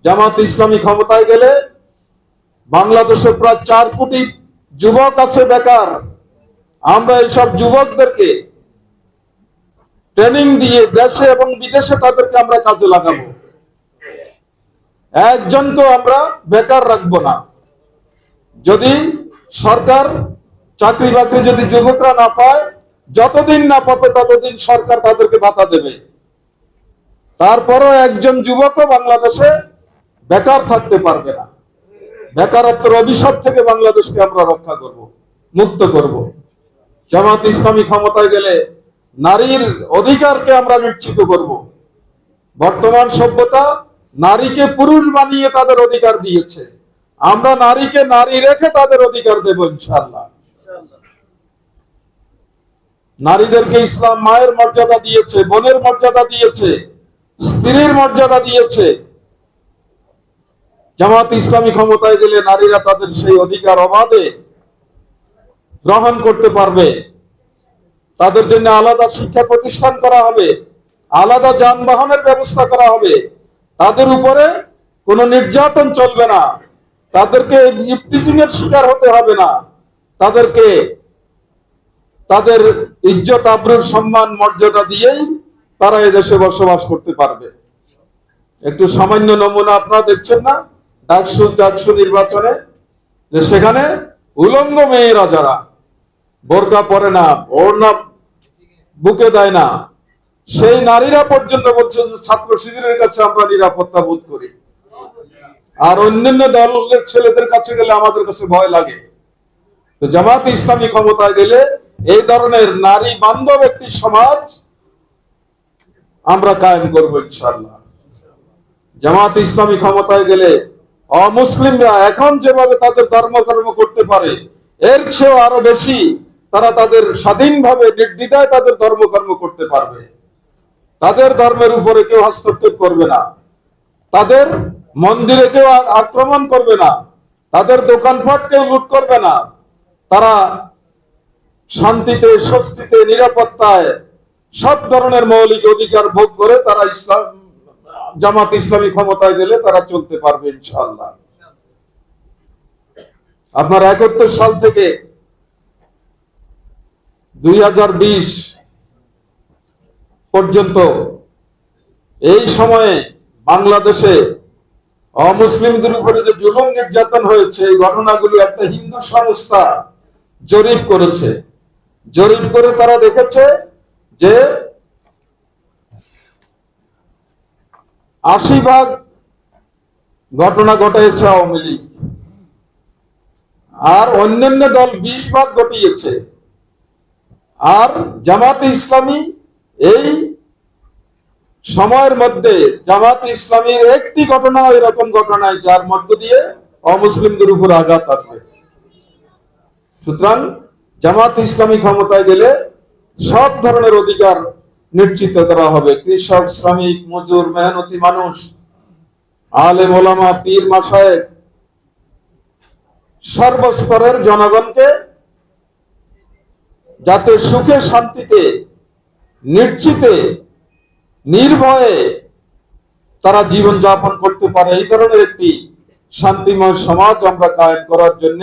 জামাত ইসলামী ক্ষমতায় গেলে বাংলাদেশে প্রায় 4 কোটি যুবক আছে বেকার। আমরা এইসব যুবকদেরকে ট্রেনিং দিয়ে দেশে এবং বিদেশে তাদেরকে আমরা কাজে লাগাবো। একজনকেও আমরা বেকার রাখবো না। যদি সরকার চাকরি বাকরি যদি যুবকরা না পায়, যতদিন না পাবে ততদিন সরকার তাদেরকে ভাতা দেবে। তারপরও একজন যুবকও বাংলাদেশে বেকার থাকতে পারবে না। বেকারত্বের অভিশাপ থেকে বাংলাদেশকে আমরা রক্ষা করব, মুক্ত করব। জামাত ইসলামী ক্ষমতায় গেলে নারীর অধিকারকে আমরা নিশ্চিত করব। বর্তমান সভ্যতা নারীকে পুরুষ বানিয়ে তাদের অধিকার দিয়েছে। আমরা নারীকে নারী রেখে তাদের অধিকার দেব ইনশাআল্লাহ। নারীদেরকে ইসলাম মায়ের মর্যাদা দিয়েছে, বোনের মর্যাদা দিয়েছে, স্ত্রীর মর্যাদা দিয়েছে। জামাত ইসলামী ক্ষমতায় গেলে নারীরা তাদের সেই অধিকার অবাধে গ্রহণ করতে পারবে। তাদের জন্য আলাদা শিক্ষা প্রতিষ্ঠান করা হবে, আলাদা যানবাহনের ব্যবস্থা করা হবে। তাদের উপরে কোনো নির্যাতন চলবে না, তাদেরকে ইফটিজিং এর শিকার হতে হবে না। তাদেরকে তাদের ইজ্জত আবরুর সম্মান মর্যাদা দিয়েই তারা এদেশে বসবাস করতে পারবে। একটু সামান্য নমুনা আপনারা দেখছেন না ডাকসু নির্বাচনে, যে সেখানে উলঙ্গ মেয়েরা যারা বোরকা পরে না, ওড়না বুকে দেয় না, সেই নারীরা পর্যন্ত বলছে যে ছাত্র শিবিরের কাছে আমরা নিরাপত্তা বোধ করি, আর অন্যান্য দলের ছেলেদের কাছে গেলে আমাদের কাছে ভয় লাগে। তো জামাত ইসলামী ক্ষমতায় গেলে এই ধরনের নারী বান্ধব একটি সমাজ আমরা কায়েম করবো ইনশাআল্লাহ। জামাত ইসলামী ক্ষমতায় গেলে অমুসলিমরা এখন যেভাবে তাদের ধর্মকর্ম করতে পারে, এর চেয়েও আরো বেশি তারা তাদের স্বাধীনভাবে নির্দ্বিধায় তাদের ধর্মকর্ম করতে পারবে। তাদের ধর্মের উপরে কেউ হস্তক্ষেপ করবে না, তাদের মন্দিরে কেউ আক্রমণ করবে না, তাদের দোকানপাট কেউ লুট করবে না। তারা শান্তিতে, স্বস্তিতে, নিরাপত্তায় সব ধরনের মৌলিক অধিকার ভোগ করে তারা জামাত ইসলামী ক্ষমতায় গেলে তারা চলতে পারবে ইনশাআল্লাহ। আপনার 71 সাল থেকে 2020 পর্যন্ত এই সময়ে বাংলাদেশে অমুসলিমদের উপরে যে জুলুম নির্যাতন হয়েছে, এই ঘটনাগুলো একটা হিন্দু সংস্থা জরিপ করেছে। জরিপ করে তারা দেখেছে যে 80% ঘটনা ঘটাইছে আওয়ামী লীগ, আর অন্যান্য দল 20% ঘটিয়েছে। আর জামাত ইসলামী এই সময়ের মধ্যে জামাত ইসলামীর একটি ঘটনা এরকম ঘটনায় যার মধ্য দিয়ে অমুসলিমদের উপর আঘাত আসবে। সুতরাং জামাত ইসলামী ক্ষমতায় গেলে সব ধরনের অধিকার নিশ্চিত করা হবে। কৃষক, শ্রমিক, মজুর, মেহনতি মানুষ, আলেম ওলামা, পীর মাশায়েখ, সর্বস্তরের জনগণকে যাতে সুখে শান্তিতে নিশ্চিতে নির্ভয়ে তারা জীবন যাপন করতে পারে, এই ধরনের একটি শান্তিময় সমাজ আমরা কায়েম করার জন্য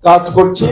কাজ করছি।